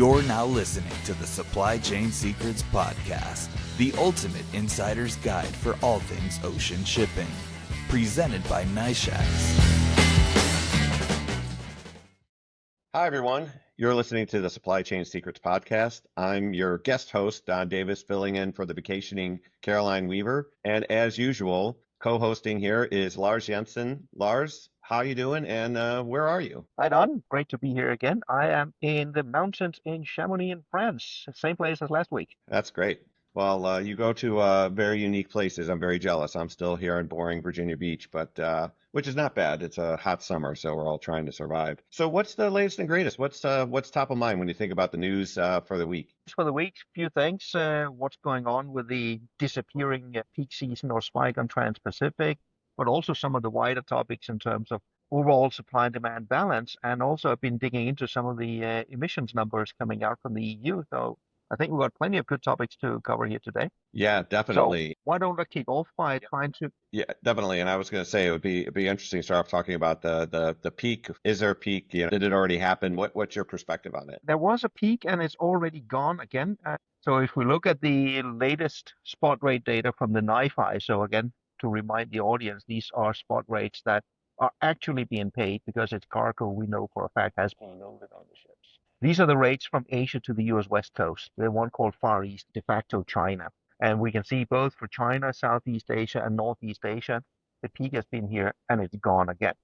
You're now listening to the Supply Chain Secrets Podcast, the ultimate insider's guide for all things ocean shipping. Presented by NYFI. Hi, everyone. You're listening to the Supply Chain Secrets Podcast. I'm your guest host, Don Davis, filling in for the vacationing Caroline Weaver. And as usual, co-hosting here is Lars Jensen. Lars, how you doing and where are you? Hi, Don. Great to be here again. I am in the mountains in Chamonix in France, same place as last week. That's great. Well, you go to very unique places. I'm very jealous. I'm still here in boring Virginia Beach, but which is not bad. It's a hot summer, so we're all trying to survive. So what's the latest and greatest? What's top of mind when you think about the news for the week? For the week, few things. What's going on with the disappearing peak season or spike on Trans-Pacific, but also some of the wider topics in terms of overall supply and demand balance. And also I've been digging into some of the emissions numbers coming out from the EU. So I think we've got plenty of good topics to cover here today. Yeah, definitely. So why don't I kick off by trying to... Yeah, definitely. And I was going to say it'd be interesting to start off talking about the peak. Is there a peak? Did it already happen? What's your perspective on it? There was a peak and it's already gone again. So if we look at the latest spot rate data from the NYFI, so again, to remind the audience, these are spot rates that are actually being paid because it's cargo we know for a fact has been loaded on the ships. These are the rates from Asia to the US West Coast, the one called Far East, de facto China. And we can see both for China, Southeast Asia, and Northeast Asia, the peak has been here and it's gone again.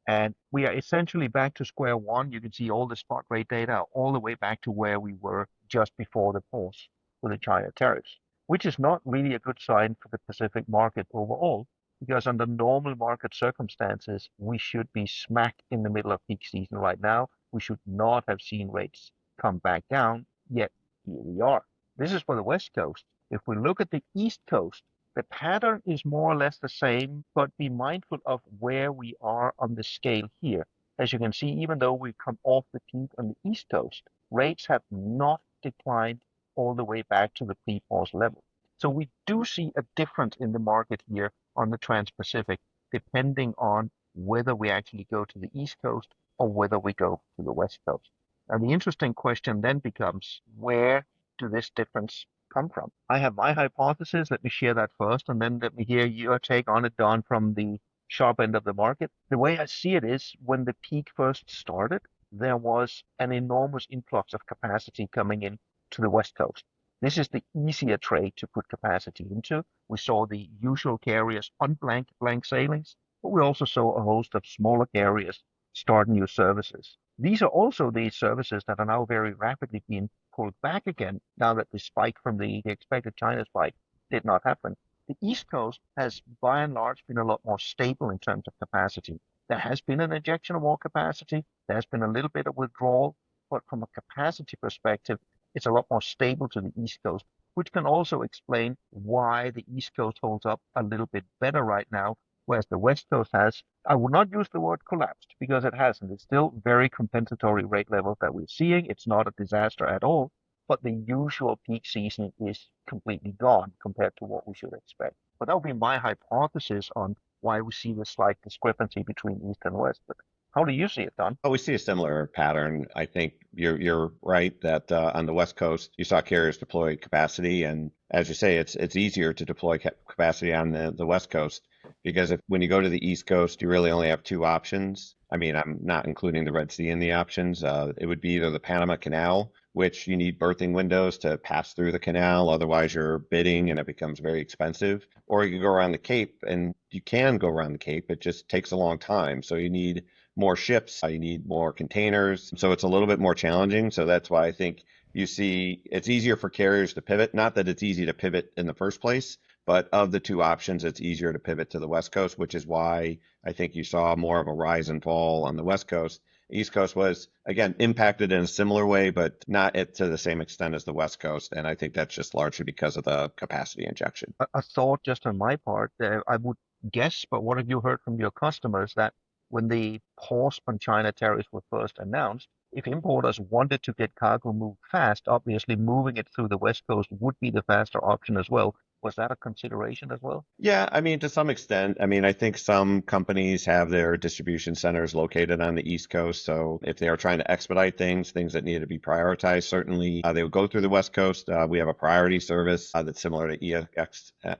And we are essentially back to square one. You can see all the spot rate data all the way back to where we were just before the pause with the China tariffs, which is not really a good sign for the Pacific market overall, because under normal market circumstances, we should be smack in the middle of peak season right now. We should not have seen rates come back down, yet here we are. This is for the West Coast. If we look at the East Coast, the pattern is more or less the same, but be mindful of where we are on the scale here. As you can see, even though we've come off the peak on the East Coast, rates have not declined all the way back to the pre-pause level. So we do see a difference in the market here on the Trans-Pacific, depending on whether we actually go to the East Coast or whether we go to the West Coast. And the interesting question then becomes, where do this difference come from? I have my hypothesis. Let me share that first, and then let me hear your take on it, Don, from the sharp end of the market. The way I see it is, when the peak first started, there was an enormous influx of capacity coming in to the West Coast. This is the easier trade to put capacity into. We saw the usual carriers on blank sailings, but we also saw a host of smaller carriers start new services. These are also the services that are now very rapidly being pulled back again, now that the spike from the expected China spike did not happen. The East Coast has, by and large, been a lot more stable in terms of capacity. There has been an injection of more capacity. There's been a little bit of withdrawal, but from a capacity perspective, it's a lot more stable to the East Coast, which can also explain why the East Coast holds up a little bit better right now, whereas the West Coast has, I would not use the word collapsed, because it hasn't. It's still very compensatory rate levels that we're seeing. It's not a disaster at all, but the usual peak season is completely gone compared to what we should expect. But that would be my hypothesis on why we see this slight discrepancy between East and West. But how do you see it, Don? Oh, we see a similar pattern. I think you're right that on the West Coast, you saw carriers deploy capacity. And as you say, it's easier to deploy capacity on the West Coast, because when you go to the East Coast, you really only have two options. I mean, I'm not including the Red Sea in the options. It would be either the Panama Canal, which you need berthing windows to pass through the canal. Otherwise, you're bidding and it becomes very expensive. Or you can go around the Cape, and you can go around the Cape. It just takes a long time. So you need more ships, you need more containers. So it's a little bit more challenging. So that's why I think you see it's easier for carriers to pivot. Not that it's easy to pivot in the first place, but of the two options, it's easier to pivot to the West Coast, which is why I think you saw more of a rise and fall on the West Coast. East Coast was, again, impacted in a similar way, but not to the same extent as the West Coast. And I think that's just largely because of the capacity injection. A thought just on my part, I would guess, but what have you heard from your customers, that when the pause on China tariffs were first announced, if importers wanted to get cargo moved fast, obviously moving it through the West Coast would be the faster option as well, Was that a consideration as well? Yeah, I mean, to some extent. I mean, I think some companies have their distribution centers located on the East Coast. So if they are trying to expedite things that need to be prioritized, certainly they would go through the West Coast. We have a priority service that's similar to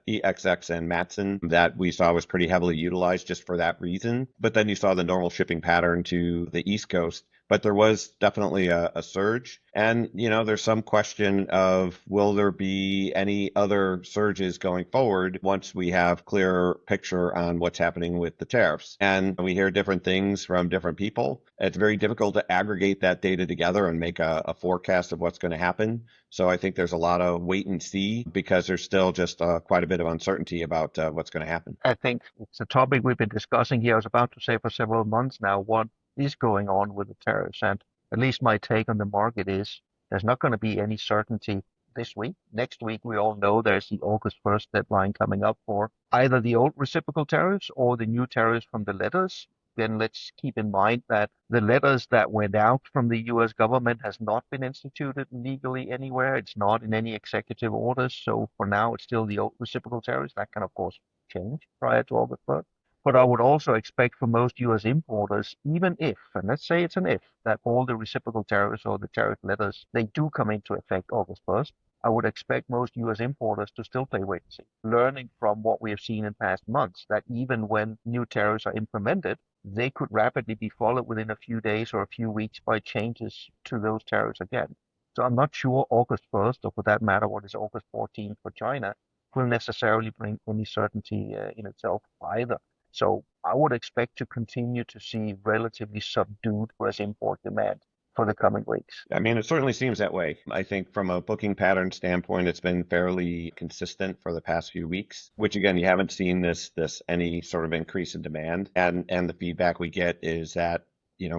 EXX and Matson that we saw was pretty heavily utilized just for that reason. But then you saw the normal shipping pattern to the East Coast. But there was definitely a surge. And, there's some question of will there be any other surges going forward once we have clearer picture on what's happening with the tariffs. And we hear different things from different people. It's very difficult to aggregate that data together and make a forecast of what's going to happen. So I think there's a lot of wait and see because there's still just quite a bit of uncertainty about what's going to happen. I think it's a topic we've been discussing here. I was about to say for several months now, what is going on with the tariffs? And at least my take on the market is there's not going to be any certainty this week. Next week, we all know there's the August 1st deadline coming up for either the old reciprocal tariffs or the new tariffs from the letters. Then let's keep in mind that the letters that went out from the US government has not been instituted legally anywhere. It's not in any executive orders. So for now, it's still the old reciprocal tariffs. That can, of course, change prior to August 1st. But I would also expect for most US importers, even if, and let's say it's an if, that all the reciprocal tariffs or the tariff letters, they do come into effect August 1st, I would expect most US importers to still play wait and see, learning from what we have seen in past months, that even when new tariffs are implemented, they could rapidly be followed within a few days or a few weeks by changes to those tariffs again. So I'm not sure August 1st, or for that matter, what is August 14th for China, will necessarily bring any certainty in itself either. So I would expect to continue to see relatively subdued US import demand for the coming weeks. I mean, it certainly seems that way. I think from a booking pattern standpoint, it's been fairly consistent for the past few weeks, which again, you haven't seen this any sort of increase in demand. And the feedback we get is that,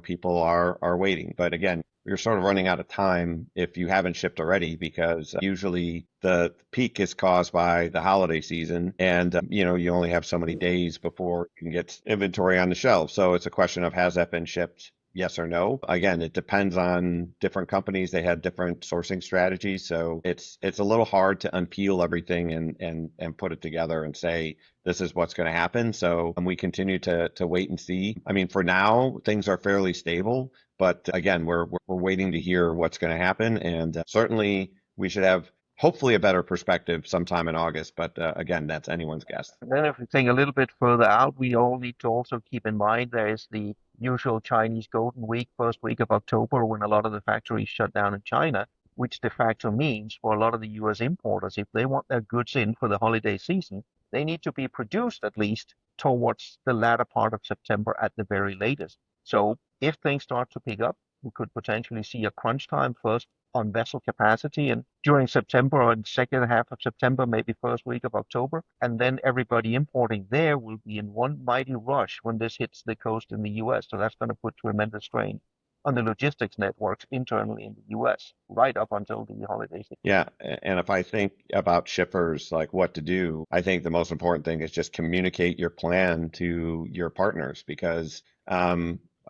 people are waiting. But again, you're sort of running out of time if you haven't shipped already, because usually the peak is caused by the holiday season, and you only have so many days before you can get inventory on the shelf. So it's a question of, has that been shipped? Yes or no. Again, it depends on different companies. They have different sourcing strategies. So it's a little hard to unpeel everything and put it together and say, this is what's going to happen. So we continue to wait and see. I mean, for now, things are fairly stable. But again, we're waiting to hear what's going to happen. And certainly we should have hopefully a better perspective sometime in August. But again, that's anyone's guess. And then if we think a little bit further out, we all need to also keep in mind there is the usual Chinese Golden Week, first week of October, when a lot of the factories shut down in China, which de facto means for a lot of the US importers, if they want their goods in for the holiday season, they need to be produced at least towards the latter part of September at the very latest. So if things start to pick up, we could potentially see a crunch time first on vessel capacity and during September or in the second half of September, maybe first week of October. And then everybody importing there will be in one mighty rush when this hits the coast in the US. So that's going to put tremendous strain on the logistics networks internally in the US right up until the holiday season. Yeah. And if I think about shippers, like what to do, I think the most important thing is just communicate your plan to your partners, because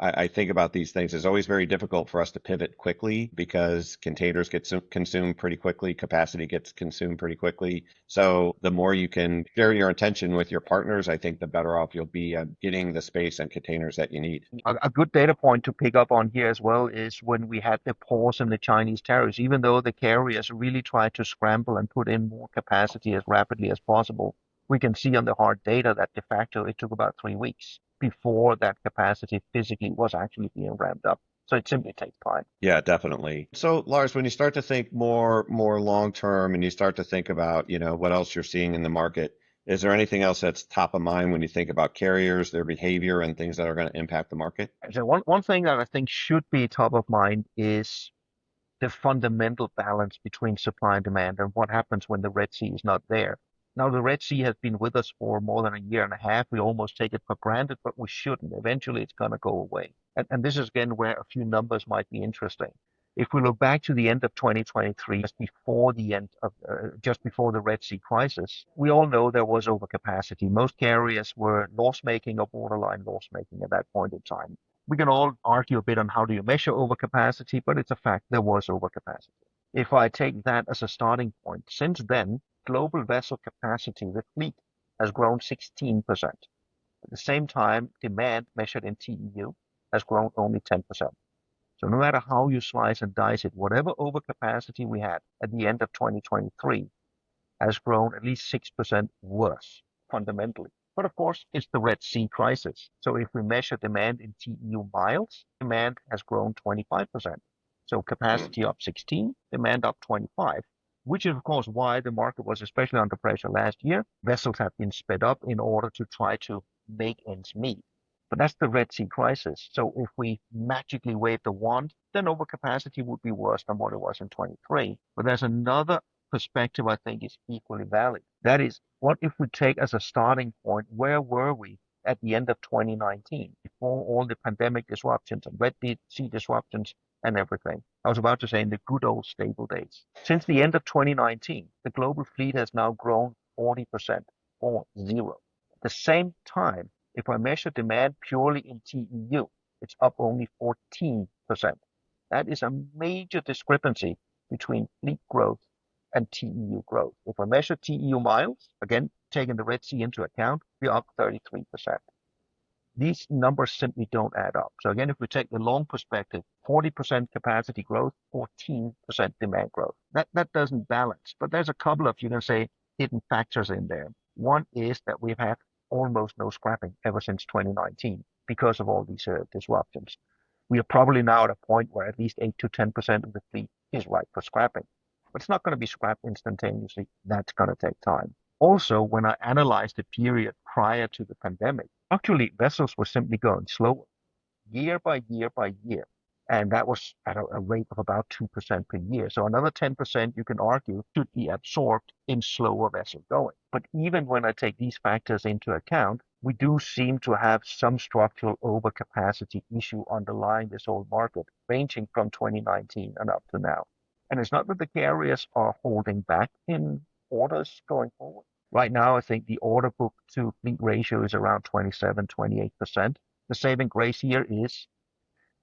I think about these things. It's always very difficult for us to pivot quickly because containers get consumed pretty quickly, capacity gets consumed pretty quickly. So the more you can share your intention with your partners, I think the better off you'll be at getting the space and containers that you need. A good data point to pick up on here as well is when we had the pause in the Chinese tariffs, even though the carriers really tried to scramble and put in more capacity as rapidly as possible, we can see on the hard data that de facto it took about 3 weeks before that capacity physically was actually being ramped up. So it simply takes time. Yeah, definitely. So Lars, when you start to think more long term and you start to think about, what else you're seeing in the market, is there anything else that's top of mind when you think about carriers, their behavior, and things that are going to impact the market? So one thing that I think should be top of mind is the fundamental balance between supply and demand and what happens when the Red Sea is not there. Now, the Red Sea has been with us for more than a year and a half. We almost take it for granted, but we shouldn't. Eventually, it's going to go away. And this is, again, where a few numbers might be interesting. If we look back to the end of 2023, just before the Red Sea crisis, we all know there was overcapacity. Most carriers were loss-making or borderline loss-making at that point in time. We can all argue a bit on how do you measure overcapacity, but it's a fact there was overcapacity. If I take that as a starting point, since then, global vessel capacity, the fleet, has grown 16%. At the same time, demand measured in TEU has grown only 10%. So no matter how you slice and dice it, whatever overcapacity we had at the end of 2023 has grown at least 6% worse fundamentally. But of course, it's the Red Sea crisis. So if we measure demand in TEU miles, demand has grown 25%. So capacity up 16, demand up 25, which is of course why the market was especially under pressure last year. Vessels have been sped up in order to try to make ends meet. But that's the Red Sea crisis. So if we magically wave the wand, then overcapacity would be worse than what it was in 23. But there's another perspective I think is equally valid. That is, what if we take as a starting point, where were we at the end of 2019, before all the pandemic disruptions and Red Sea disruptions and everything? I was about to say in the good old stable days. Since the end of 2019, the global fleet has now grown 40%, or zero. At the same time, if I measure demand purely in TEU, it's up only 14%. That is a major discrepancy between fleet growth and TEU growth. If I measure TEU miles, again, taking the Red Sea into account, we're up 33%. These numbers simply don't add up. So again, if we take the long perspective, 40% capacity growth, 14% demand growth. That doesn't balance. But there's a couple of, you can say, hidden factors in there. One is that we've had almost no scrapping ever since 2019 because of all these disruptions. We are probably now at a point where at least 8 to 10% of the fleet is ripe for scrapping. But it's not going to be scrapped instantaneously. That's going to take time. Also, when I analyzed the period prior to the pandemic, actually vessels were simply going slower, year by year by year. And that was at a rate of about 2% per year. So another 10%, you can argue, should be absorbed in slower vessel going. But even when I take these factors into account, we do seem to have some structural overcapacity issue underlying this whole market, ranging from 2019 and up to now. And it's not that the carriers are holding back in orders going forward. Right now, I think the order book to fleet ratio is around 27, 28%. The saving grace here is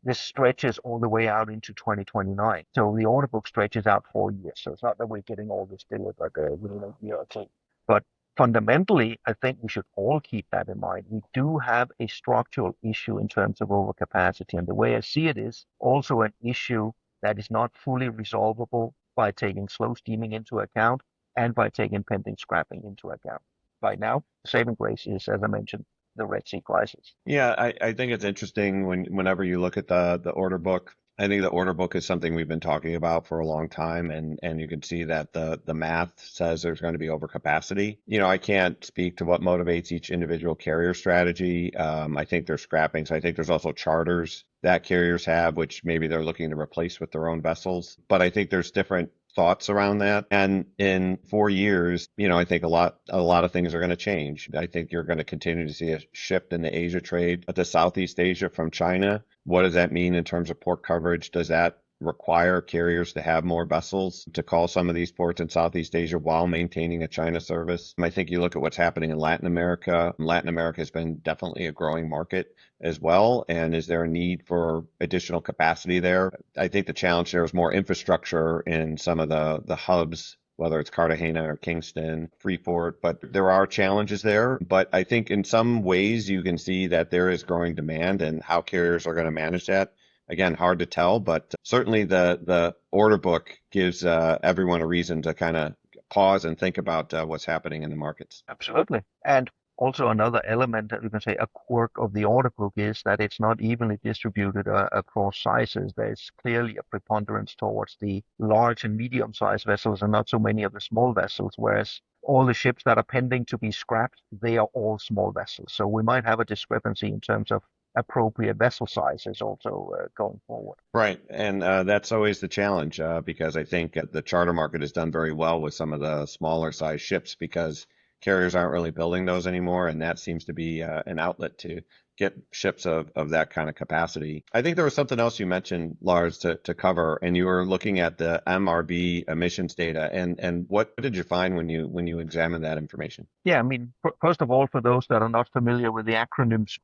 this stretches all the way out into 2029. So the order book stretches out 4 years. So it's not that we're getting all this delivered within a year or two. But fundamentally, I think we should all keep that in mind. We do have a structural issue in terms of overcapacity. And the way I see it is also an issue that is not fully resolvable by taking slow steaming into account and by taking pending scrapping into account. Right now, the saving grace is, as I mentioned, the Red Sea crisis. Yeah, I think it's interesting whenever you look at the order book. I think the order book is something we've been talking about for a long time, and you can see that the math says there's going to be overcapacity. You know, I can't speak to what motivates each individual carrier strategy. I think there's scrapping, so I think there's also charters that carriers have, which maybe they're looking to replace with their own vessels. But I think there's different thoughts around that. And in 4 years, you know, I think a lot of things are going to change. I think you're going to continue to see a shift in the Asia trade to Southeast Asia from China. What does that mean in terms of port coverage? Does that require carriers to have more vessels to call some of these ports in Southeast Asia while maintaining a China service? I think you look at what's happening in Latin America. Latin America has been definitely a growing market as well. And is there a need for additional capacity there? I think the challenge there is more infrastructure in some of the hubs, whether it's Cartagena or Kingston, Freeport, but there are challenges there. But I think in some ways you can see that there is growing demand, and how carriers are going to manage that. Again, hard to tell, but certainly the order book gives everyone a reason to kind of pause and think about what's happening in the markets. Absolutely. And also another element that you can say a quirk of the order book is that it's not evenly distributed across sizes. There's clearly a preponderance towards the large and medium-sized vessels and not so many of the small vessels, whereas all the ships that are pending to be scrapped, they are all small vessels. So we might have a discrepancy in terms of appropriate vessel sizes also going forward. Right. And that's always the challenge because I think the charter market has done very well with some of the smaller size ships because carriers aren't really building those anymore. And that seems to be an outlet to get ships of that kind of capacity. I think there was something else you mentioned, Lars, to cover, and you were looking at the MRB emissions data. And what did you find when you examined that information? Yeah, I mean, first of all, for those that are not familiar with the acronyms,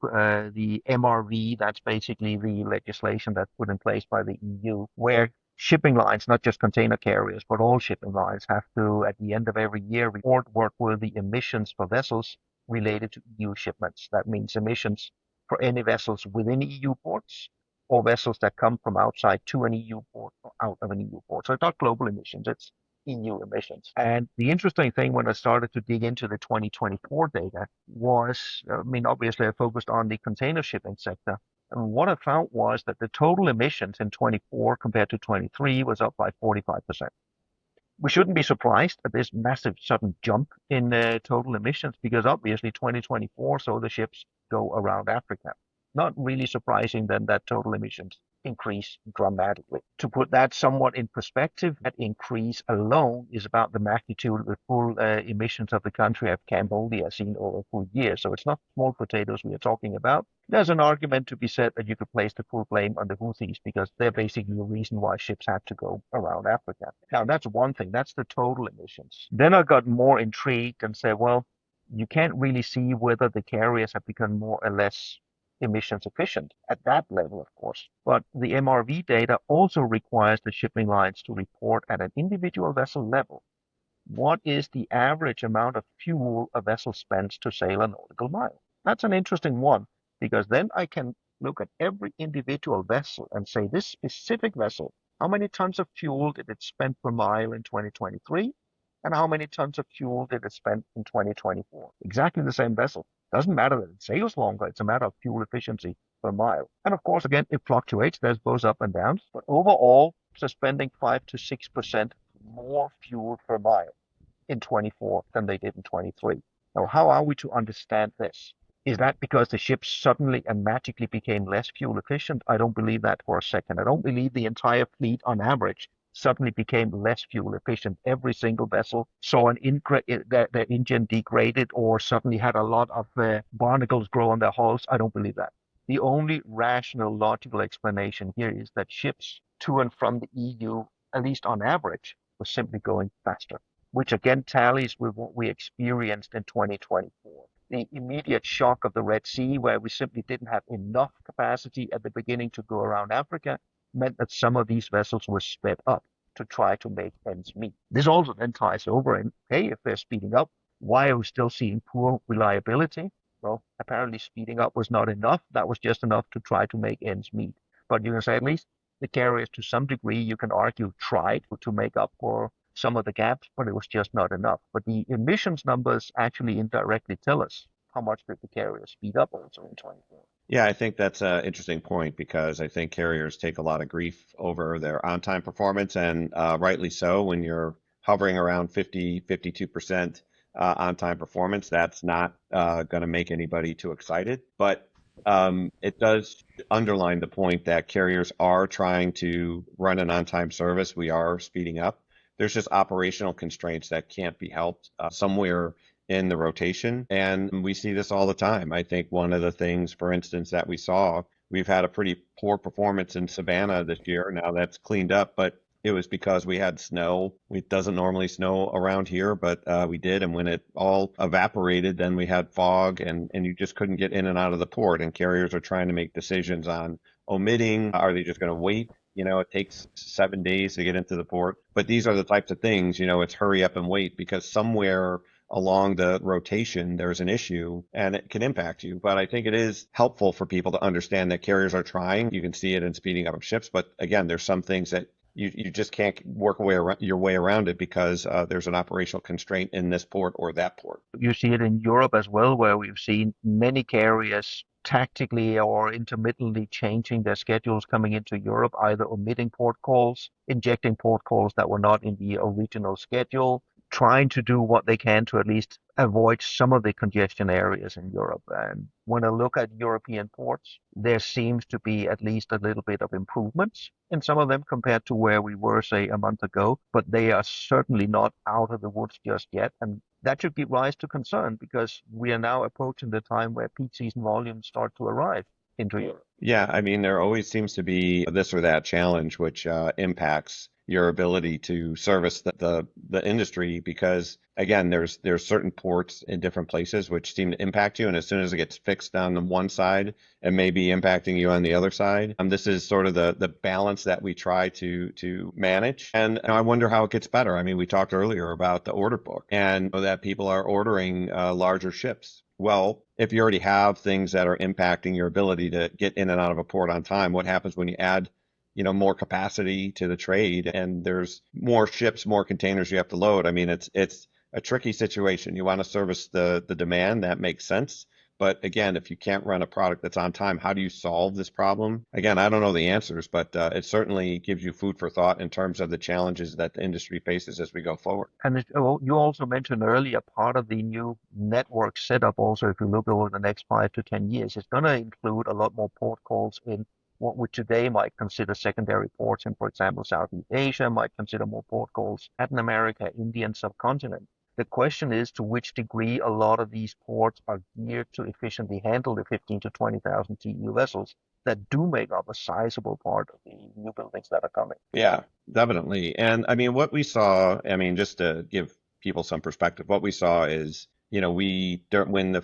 the MRV, that's basically the legislation that's put in place by the EU, where shipping lines, not just container carriers, but all shipping lines have to, at the end of every year, report worthy emissions for vessels related to EU shipments. That means emissions for any vessels within EU ports or vessels that come from outside to an EU port or out of an EU port. So it's not global emissions, it's EU emissions. And the interesting thing when I started to dig into the 2024 data was, I mean, obviously I focused on the container shipping sector. And what I found was that the total emissions in 24 compared to 23 was up by 45%. We shouldn't be surprised at this massive sudden jump in total emissions because obviously 2024 saw the ships go around Africa. Not really surprising then that total emissions increase dramatically. To put that somewhat in perspective, that increase alone is about the magnitude of the full emissions of the country of Cambodia seen over a full year. So it's not small potatoes we are talking about. There's an argument to be said that you could place the full blame on the Houthis because they're basically the reason why ships had to go around Africa. Now, that's one thing. That's the total emissions. Then I got more intrigued and said, well, you can't really see whether the carriers have become more or less emissions efficient at that level, of course. But the MRV data also requires the shipping lines to report at an individual vessel level what is the average amount of fuel a vessel spends to sail a nautical mile. That's an interesting one because then I can look at every individual vessel and say this specific vessel, how many tons of fuel did it spend per mile in 2023? And how many tons of fuel did it spend in 2024? Exactly the same vessel. Doesn't matter that it sails longer, it's a matter of fuel efficiency per mile. And of course, again, it fluctuates. There's both up and downs, but overall, it's spending 5 to 6% more fuel per mile in 24 than they did in 23. Now, how are we to understand this? Is that because the ships suddenly and magically became less fuel efficient? I don't believe that for a second. I don't believe the entire fleet on average suddenly became less fuel efficient. Every single vessel saw their engine degraded or suddenly had a lot of barnacles grow on their hulls. I don't believe that. The only rational, logical explanation here is that ships to and from the EU, at least on average, were simply going faster, which again tallies with what we experienced in 2024. The immediate shock of the Red Sea, where we simply didn't have enough capacity at the beginning to go around Africa, meant that some of these vessels were sped up to try to make ends meet. This also then ties over in, hey, if they're speeding up, why are we still seeing poor reliability? Well, apparently speeding up was not enough. That was just enough to try to make ends meet. But you can say at least the carriers, to some degree, you can argue, tried to make up for some of the gaps, but it was just not enough. But the emissions numbers actually indirectly tell us how much did the carriers speed up also in 24. Yeah, I think that's an interesting point because I think carriers take a lot of grief over their on-time performance, and rightly so. When you're hovering around 50, 52% on-time performance, that's not going to make anybody too excited. But it does underline the point that carriers are trying to run an on-time service. We are speeding up. There's just operational constraints that can't be helped somewhere in the rotation. And we see this all the time. I think one of the things, for instance, that we've had a pretty poor performance in Savannah this year. Now that's cleaned up, but it was because we had snow. It doesn't normally snow around here, but we did. And when it all evaporated, then we had fog and you just couldn't get in and out of the port. And carriers are trying to make decisions on omitting. Are they just going to wait? It takes 7 days to get into the port. But these are the types of things, it's hurry up and wait because somewhere along the rotation, there's an issue and it can impact you. But I think it is helpful for people to understand that carriers are trying. You can see it in speeding up of ships. But again, there's some things that you just can't work your way around it because there's an operational constraint in this port or that port. You see it in Europe as well, where we've seen many carriers tactically or intermittently changing their schedules coming into Europe, either omitting port calls, injecting port calls that were not in the original schedule, trying to do what they can to at least avoid some of the congestion areas in Europe. And when I look at European ports, there seems to be at least a little bit of improvements in some of them compared to where we were, say, a month ago, but they are certainly not out of the woods just yet. And that should give rise to concern because we are now approaching the time where peak season volumes start to arrive into Europe. Yeah, I mean, there always seems to be this or that challenge which impacts your ability to service the industry, because again, there's certain ports in different places which seem to impact you, and as soon as it gets fixed on one side, it may be impacting you on the other side. This is sort of the balance that we try to manage, and I wonder how it gets better. I mean, we talked earlier about the order book and that people are ordering larger ships. Well, if you already have things that are impacting your ability to get in and out of a port on time, what happens when you add more capacity to the trade and there's more ships, more containers you have to load? I mean, it's a tricky situation. You want to service the demand, that makes sense. But again, if you can't run a product that's on time, how do you solve this problem? Again, I don't know the answers, but it certainly gives you food for thought in terms of the challenges that the industry faces as we go forward. And you also mentioned earlier, part of the new network setup also, if you look over the next 5 to 10 years, is going to include a lot more port calls in what we today might consider secondary ports in, for example, Southeast Asia, might consider more port calls Latin America, Indian subcontinent. The question is to which degree a lot of these ports are geared to efficiently handle the 15 to 20,000 TEU vessels that do make up a sizable part of the new buildings that are coming. Yeah, definitely. And I mean, what we saw, I mean, just to give people some perspective, what we saw is, when the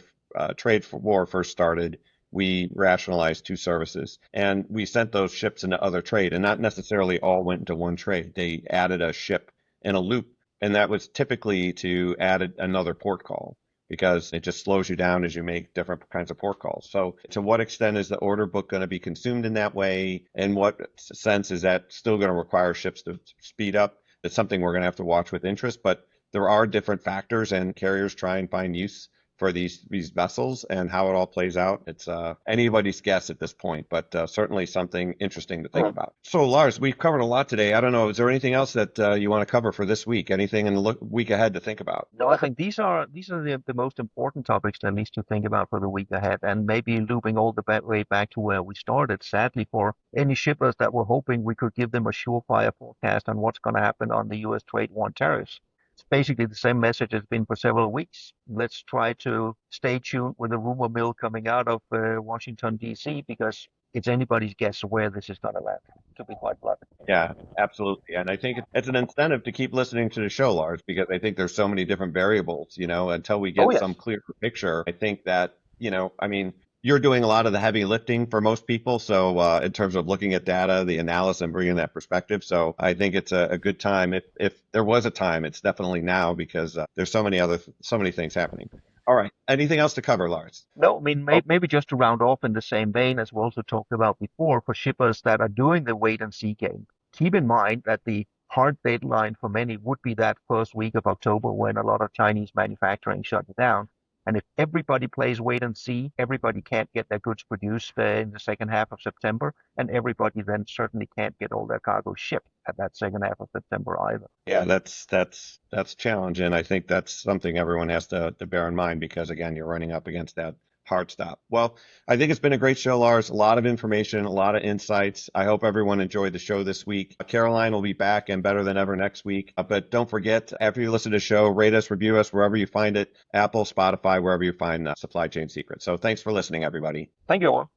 trade war first started, we rationalized 2 services and we sent those ships into other trade, and not necessarily all went into one trade. They added a ship in a loop, and that was typically to add another port call, because it just slows you down as you make different kinds of port calls. So to what extent is the order book going to be consumed in that way? In what sense is that still going to require ships to speed up? It's something we're going to have to watch with interest, but there are different factors, and carriers try and find use for these vessels, and how it all plays out. It's anybody's guess at this point, but certainly something interesting to think about. So Lars, we've covered a lot today. I don't know, is there anything else that you want to cover for this week? Anything in the week ahead to think about? No, I think these are the most important topics, at least, to think about for the week ahead, and maybe looping all the way back to where we started. Sadly, for any shippers that were hoping we could give them a surefire forecast on what's going to happen on the U.S. trade war and tariffs, it's basically the same message has been for several weeks. Let's try to stay tuned with the rumor mill coming out of Washington, D.C., because it's anybody's guess where this is going to land, to be quite blunt. Yeah, absolutely. And I think it's an incentive to keep listening to the show, Lars, because I think there's so many different variables, until we get some clear picture. I think that, I mean, you're doing a lot of the heavy lifting for most people. So in terms of looking at data, the analysis, and bringing that perspective. So I think it's a good time. If there was a time, it's definitely now, because there's so many things happening. All right. Anything else to cover, Lars? No, I mean, maybe just to round off in the same vein as we also talked about before, for shippers that are doing the wait and see game, keep in mind that the hard deadline for many would be that first week of October, when a lot of Chinese manufacturing shut down. And if everybody plays wait and see, everybody can't get their goods produced in the second half of September, and everybody then certainly can't get all their cargo shipped at that second half of September either. Yeah, that's challenging. I think that's something everyone has to bear in mind, because again, you're running up against that hard stop. Well, I think it's been a great show, Lars. A lot of information, a lot of insights. I hope everyone enjoyed the show this week. Caroline will be back and better than ever next week. But don't forget, after you listen to the show, rate us, review us wherever you find it, Apple, Spotify, wherever you find Supply Chain Secrets. So thanks for listening, everybody. Thank you all.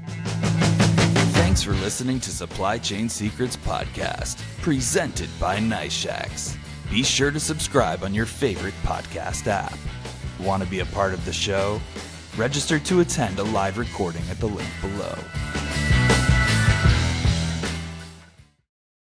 Thanks for listening to Supply Chain Secrets Podcast, presented by Nice Shacks. Be sure to subscribe on your favorite podcast app. Want to be a part of the show? Register to attend a live recording at the link below.